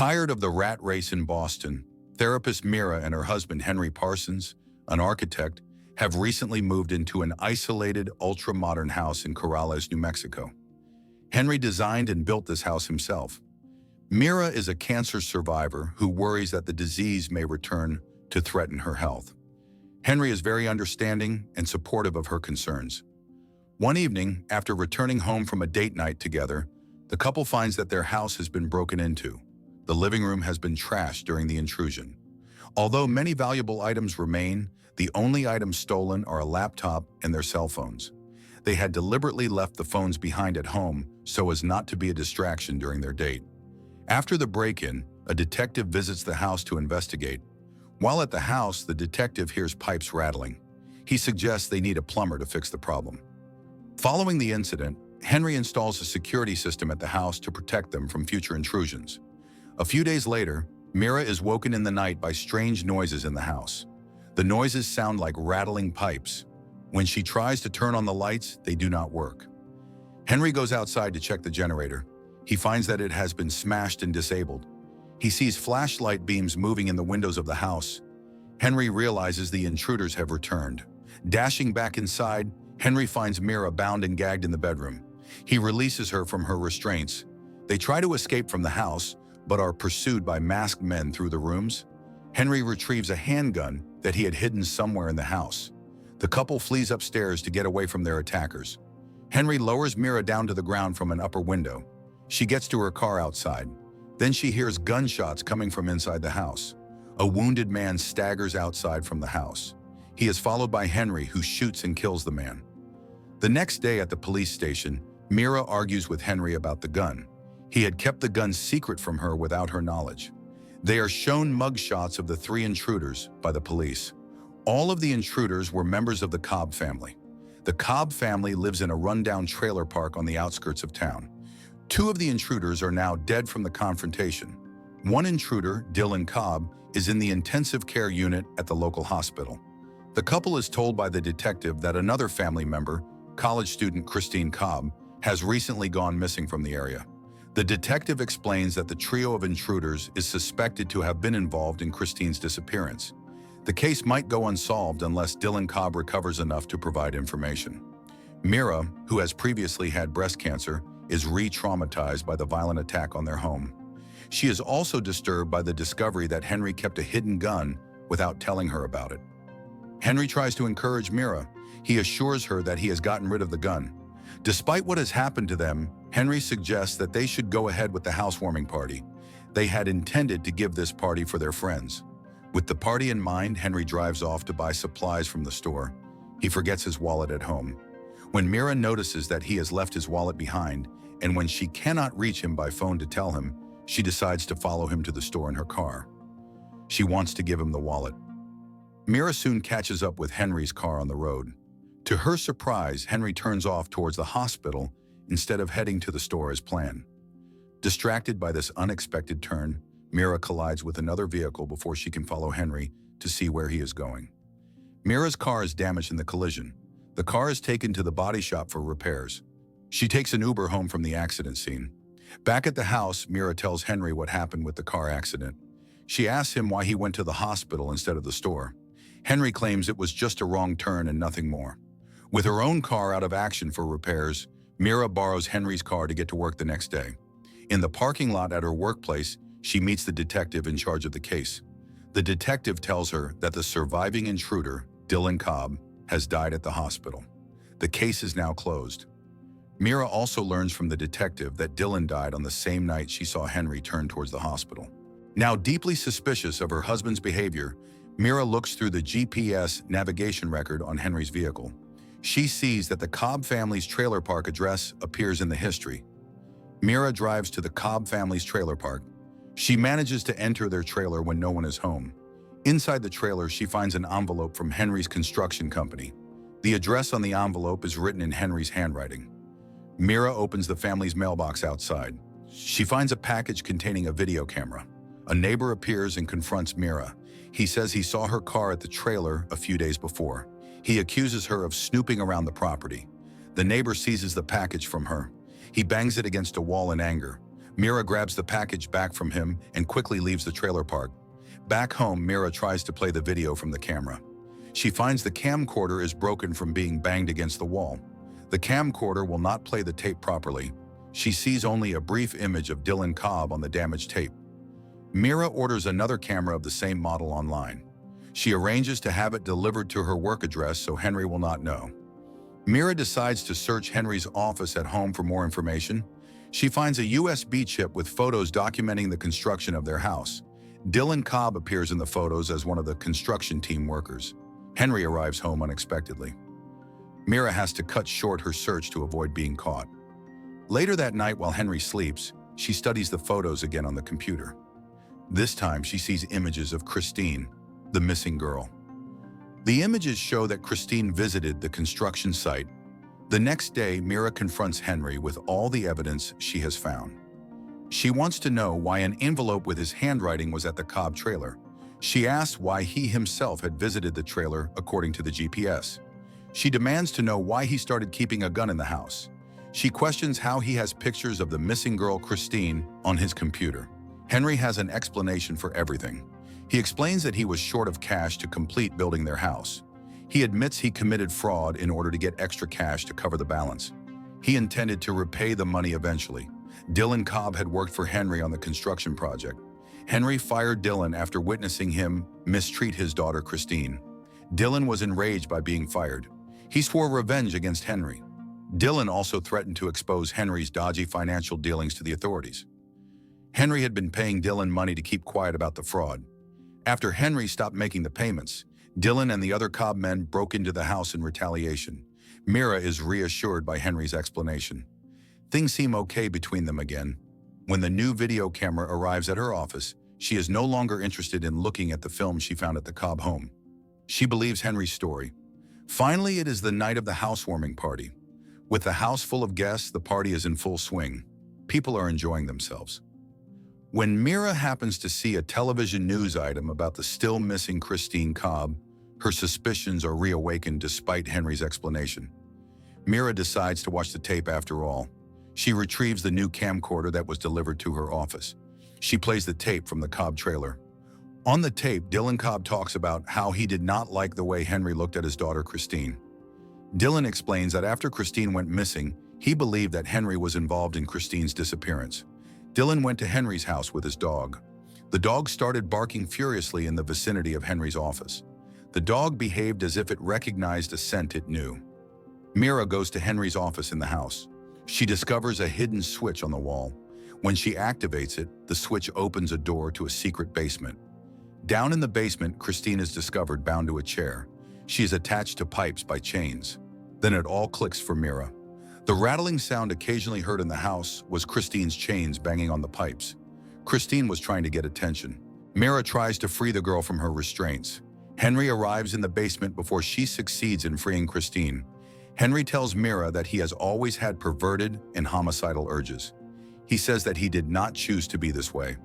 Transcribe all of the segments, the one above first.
Tired of the rat race in Boston, therapist Meera and her husband Henry Parsons, an architect, have recently moved into an isolated, ultra-modern house in Corrales, New Mexico. Henry designed and built this house himself. Meera is a cancer survivor who worries that the disease may return to threaten her health. Henry is very understanding and supportive of her concerns. One evening, after returning home from a date night together, the couple finds that their house has been broken into. The living room has been trashed during the intrusion. Although many valuable items remain, the only items stolen are a laptop and their cell phones. They had deliberately left the phones behind at home so as not to be a distraction during their date. After the break-in, a detective visits the house to investigate. While at the house, the detective hears pipes rattling. He suggests they need a plumber to fix the problem. Following the incident, Henry installs a security system at the house to protect them from future intrusions. A few days later, Meera is woken in the night by strange noises in the house. The noises sound like rattling pipes. When she tries to turn on the lights, they do not work. Henry goes outside to check the generator. He finds that it has been smashed and disabled. He sees flashlight beams moving in the windows of the house. Henry realizes the intruders have returned. Dashing back inside, Henry finds Meera bound and gagged in the bedroom. He releases her from her restraints. They try to escape from the house, but are pursued by masked men through the rooms. Henry retrieves a handgun that he had hidden somewhere in the house. The couple flees upstairs to get away from their attackers. Henry lowers Meera down to the ground from an upper window. She gets to her car outside. Then she hears gunshots coming from inside the house. A wounded man staggers outside from the house. He is followed by Henry, who shoots and kills the man. The next day at the police station, Meera argues with Henry about the gun. He had kept the gun secret from her without her knowledge. They are shown mugshots of the three intruders by the police. All of the intruders were members of the Cobb family. The Cobb family lives in a rundown trailer park on the outskirts of town. Two of the intruders are now dead from the confrontation. One intruder, Dylan Cobb, is in the intensive care unit at the local hospital. The couple is told by the detective that another family member, college student Christine Cobb, has recently gone missing from the area. The detective explains that the trio of intruders is suspected to have been involved in Christine's disappearance. The case might go unsolved unless Dylan Cobb recovers enough to provide information. Meera, who has previously had breast cancer, is re-traumatized by the violent attack on their home. She is also disturbed by the discovery that Henry kept a hidden gun without telling her about it. Henry tries to encourage Meera. He assures her that he has gotten rid of the gun. Despite what has happened to them, Henry suggests that they should go ahead with the housewarming party. They had intended to give this party for their friends. With the party in mind, Henry drives off to buy supplies from the store. He forgets his wallet at home. When Meera notices that he has left his wallet behind, and when she cannot reach him by phone to tell him, she decides to follow him to the store in her car. She wants to give him the wallet. Meera soon catches up with Henry's car on the road. To her surprise, Henry turns off towards the hospital instead of heading to the store as planned. Distracted by this unexpected turn, Meera collides with another vehicle before she can follow Henry to see where he is going. Meera's car is damaged in the collision. The car is taken to the body shop for repairs. She takes an Uber home from the accident scene. Back at the house, Meera tells Henry what happened with the car accident. She asks him why he went to the hospital instead of the store. Henry claims it was just a wrong turn and nothing more. With her own car out of action for repairs, Meera borrows Henry's car to get to work the next day. In the parking lot at her workplace, she meets the detective in charge of the case. The detective tells her that the surviving intruder, Dylan Cobb, has died at the hospital. The case is now closed. Meera also learns from the detective that Dylan died on the same night she saw Henry turn towards the hospital. Now deeply suspicious of her husband's behavior, Meera looks through the GPS navigation record on Henry's vehicle. She sees that the Cobb family's trailer park address appears in the history. Meera drives to the Cobb family's trailer park. She manages to enter their trailer when no one is home. Inside the trailer, she finds an envelope from Henry's construction company. The address on the envelope is written in Henry's handwriting. Meera opens the family's mailbox outside. She finds a package containing a video camera. A neighbor appears and confronts Meera. He says he saw her car at the trailer a few days before. He accuses her of snooping around the property. The neighbor seizes the package from her. He bangs it against a wall in anger. Meera grabs the package back from him and quickly leaves the trailer park. Back home, Meera tries to play the video from the camera. She finds the camcorder is broken from being banged against the wall. The camcorder will not play the tape properly. She sees only a brief image of Dylan Cobb on the damaged tape. Meera orders another camera of the same model online. She arranges to have it delivered to her work address so Henry will not know. Meera decides to search Henry's office at home for more information. She finds a USB chip with photos documenting the construction of their house. Dylan Cobb appears in the photos as one of the construction team workers. Henry arrives home unexpectedly. Meera has to cut short her search to avoid being caught. Later that night, while Henry sleeps, she studies the photos again on the computer. This time, she sees images of Christine, the missing girl. The images show that Christine visited the construction site. The next day, Meera confronts Henry with all the evidence she has found. She wants to know why an envelope with his handwriting was at the Cobb trailer. She asks why he himself had visited the trailer according to the GPS. She demands to know why he started keeping a gun in the house. She questions how he has pictures of the missing girl Christine on his computer. Henry has an explanation for everything. He explains that he was short of cash to complete building their house. He admits he committed fraud in order to get extra cash to cover the balance. He intended to repay the money eventually. Dylan Cobb had worked for Henry on the construction project. Henry fired Dylan after witnessing him mistreat his daughter Christine. Dylan was enraged by being fired. He swore revenge against Henry. Dylan also threatened to expose Henry's dodgy financial dealings to the authorities. Henry had been paying Dylan money to keep quiet about the fraud. After Henry stopped making the payments, Dylan and the other Cobb men broke into the house in retaliation. Meera is reassured by Henry's explanation. Things seem okay between them again. When the new video camera arrives at her office, she is no longer interested in looking at the film she found at the Cobb home. She believes Henry's story. Finally, it is the night of the housewarming party. With the house full of guests, the party is in full swing. People are enjoying themselves. When Meera happens to see a television news item about the still missing Christine Cobb, her suspicions are reawakened despite Henry's explanation. Meera decides to watch the tape after all. She retrieves the new camcorder that was delivered to her office. She plays the tape from the Cobb trailer. On the tape, Dylan Cobb talks about how he did not like the way Henry looked at his daughter Christine. Dylan explains that after Christine went missing, he believed that Henry was involved in Christine's disappearance. Dylan went to Henry's house with his dog. The dog started barking furiously in the vicinity of Henry's office. The dog behaved as if it recognized a scent it knew. Meera goes to Henry's office in the house. She discovers a hidden switch on the wall. When she activates it, the switch opens a door to a secret basement. Down in the basement, Christine is discovered bound to a chair. She is attached to pipes by chains. Then it all clicks for Meera. The rattling sound occasionally heard in the house was Christine's chains banging on the pipes. Christine was trying to get attention. Meera tries to free the girl from her restraints. Henry arrives in the basement before she succeeds in freeing Christine. Henry tells Meera that he has always had perverted and homicidal urges. He says that he did not choose to be this way.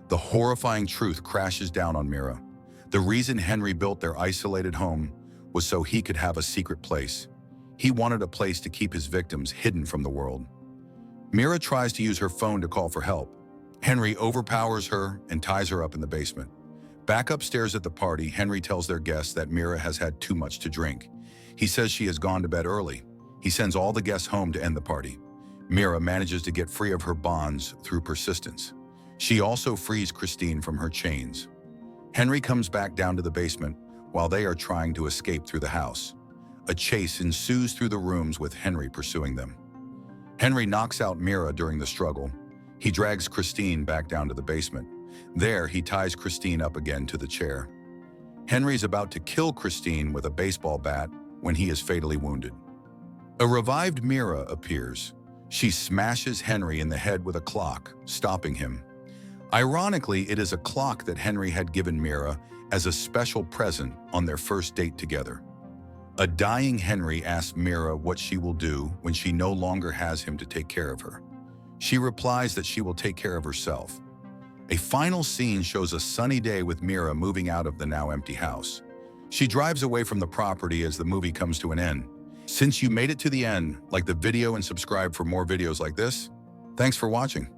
The horrifying truth crashes down on Meera. The reason Henry built their isolated home was so he could have a secret place. He wanted a place to keep his victims hidden from the world. Meera tries to use her phone to call for help. Henry overpowers her and ties her up in the basement. Back upstairs at the party, Henry tells their guests that Meera has had too much to drink. He says she has gone to bed early. He sends all the guests home to end the party. Meera manages to get free of her bonds through persistence. She also frees Christine from her chains. Henry comes back down to the basement while they are trying to escape through the house. A chase ensues through the rooms with Henry pursuing them. Henry knocks out Meera during the struggle. He drags Christine back down to the basement. There, he ties Christine up again to the chair. Henry's about to kill Christine with a baseball bat when he is fatally wounded. A revived Meera appears. She smashes Henry in the head with a clock, stopping him. Ironically, it is a clock that Henry had given Meera as a special present on their first date together. A dying Henry asks Meera what she will do when she no longer has him to take care of her. She replies that she will take care of herself. A final scene shows a sunny day with Meera moving out of the now empty house. She drives away from the property as the movie comes to an end. Since you made it to the end, like the video and subscribe for more videos like this. Thanks for watching.